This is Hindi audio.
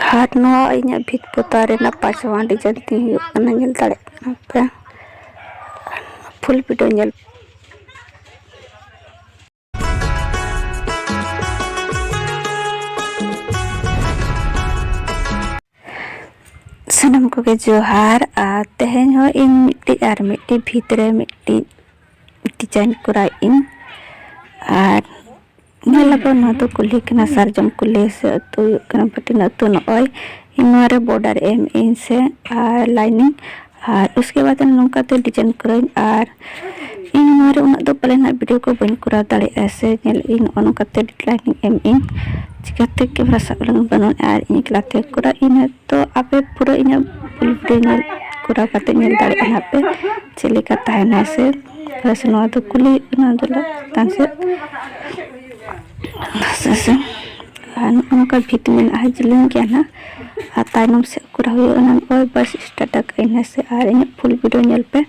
हाथ नवा इन्या भित पोतारे ना पांचवा डिजाइन ती nyel dare apa full video nyel sanam ko ke johar tehen ho in mitti ar mitti bhitre mitti design kurai in ar nyelabo no to kulhi kana sarjam kulhi se to kana patina to no oi इनवारे बॉर्डर एम इन से लाइनिंग और उसके बाद नौका तो डिजाइन कराइन और इनवारे उन दो पहले ना वीडियो को बन करा दाड़े ऐसे इन उनका तो लाइनिंग एम इन चिकाते कैमरा साबलंग बनों और इन क्लाते करा इन तो आपे पूरा इन वीडियो करा करते इन दाड़े यहाँ पे चले करता है ना ऐसे वैसे नौ तो कुली ना दोला तांसे ऐसे उनका विटामिन आ जिलें क्या ना ताइनम से कुरा हुई उन्हें और बस स्टार्ट करने से आ रही है फुल वीडियो पे।